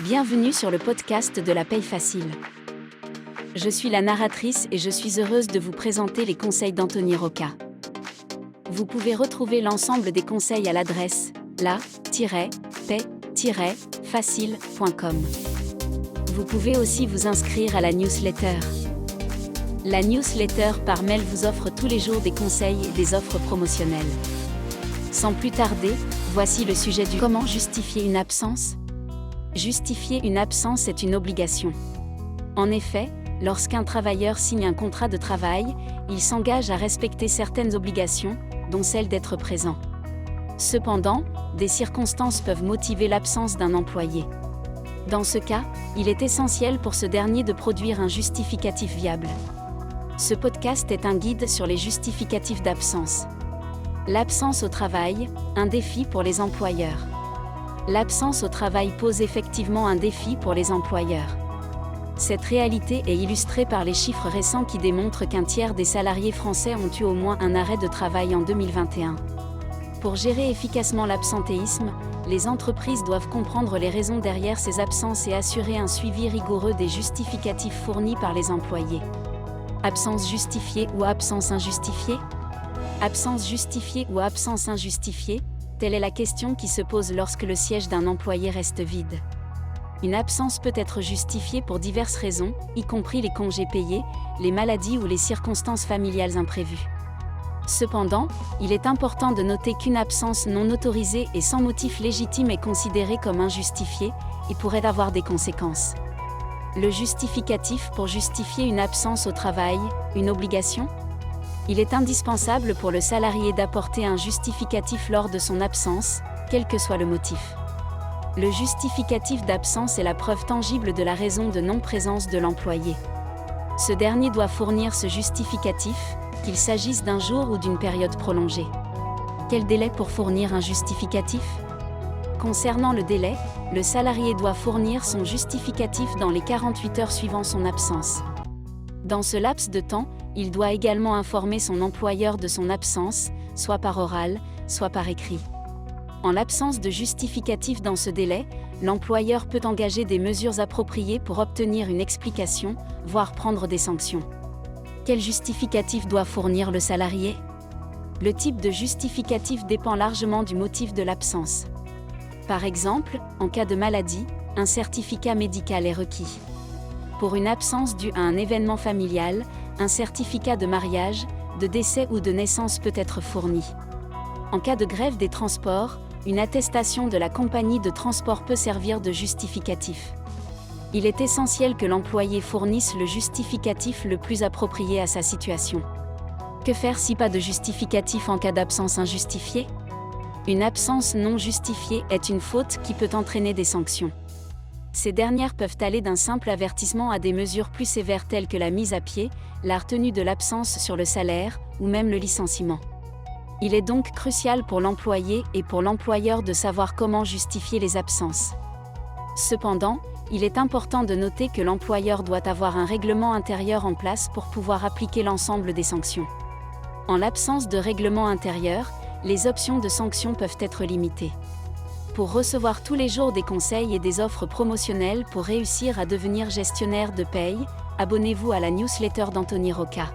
Bienvenue sur le podcast de la paye facile. Je suis la narratrice et je suis heureuse de vous présenter les conseils d'Anthony Rocca. Vous pouvez retrouver l'ensemble des conseils à l'adresse la-paye-facile.com. Vous pouvez aussi vous inscrire à la newsletter. La newsletter par mail vous offre tous les jours des conseils et des offres promotionnelles. Sans plus tarder, voici le sujet du comment justifier une absence. Justifier une absence est une obligation. En effet, lorsqu'un travailleur signe un contrat de travail, il s'engage à respecter certaines obligations, dont celle d'être présent. Cependant, des circonstances peuvent motiver l'absence d'un employé. Dans ce cas, il est essentiel pour ce dernier de produire un justificatif viable. Ce podcast est un guide sur les justificatifs d'absence. L'absence au travail, un défi pour les employeurs. L'absence au travail pose effectivement un défi pour les employeurs. Cette réalité est illustrée par les chiffres récents qui démontrent qu'un tiers des salariés français ont eu au moins un arrêt de travail en 2021. Pour gérer efficacement l'absentéisme, les entreprises doivent comprendre les raisons derrière ces absences et assurer un suivi rigoureux des justificatifs fournis par les employés. Absence justifiée ou absence injustifiée ? Absence justifiée ou absence injustifiée ? Telle est la question qui se pose lorsque le siège d'un employé reste vide. Une absence peut être justifiée pour diverses raisons, y compris les congés payés, les maladies ou les circonstances familiales imprévues. Cependant, il est important de noter qu'une absence non autorisée et sans motif légitime est considérée comme injustifiée et pourrait avoir des conséquences. Le justificatif pour justifier une absence au travail, une obligation ? Il est indispensable pour le salarié d'apporter un justificatif lors de son absence, quel que soit le motif. Le justificatif d'absence est la preuve tangible de la raison de non-présence de l'employé. Ce dernier doit fournir ce justificatif, qu'il s'agisse d'un jour ou d'une période prolongée. Quel délai pour fournir un justificatif ? Concernant le délai, le salarié doit fournir son justificatif dans les 48 heures suivant son absence. Dans ce laps de temps, il doit également informer son employeur de son absence, soit par oral, soit par écrit. En l'absence de justificatif dans ce délai, l'employeur peut engager des mesures appropriées pour obtenir une explication, voire prendre des sanctions. Quel justificatif doit fournir le salarié ? Le type de justificatif dépend largement du motif de l'absence. Par exemple, en cas de maladie, un certificat médical est requis. Pour une absence due à un événement familial, un certificat de mariage, de décès ou de naissance peut être fourni. En cas de grève des transports, une attestation de la compagnie de transport peut servir de justificatif. Il est essentiel que l'employé fournisse le justificatif le plus approprié à sa situation. Que faire si pas de justificatif en cas d'absence injustifiée ? Une absence non justifiée est une faute qui peut entraîner des sanctions. Ces dernières peuvent aller d'un simple avertissement à des mesures plus sévères telles que la mise à pied, la retenue de l'absence sur le salaire, ou même le licenciement. Il est donc crucial pour l'employé et pour l'employeur de savoir comment justifier les absences. Cependant, il est important de noter que l'employeur doit avoir un règlement intérieur en place pour pouvoir appliquer l'ensemble des sanctions. En l'absence de règlement intérieur, les options de sanctions peuvent être limitées. Pour recevoir tous les jours des conseils et des offres promotionnelles pour réussir à devenir gestionnaire de paye, abonnez-vous à la newsletter d'Anthony Rocca.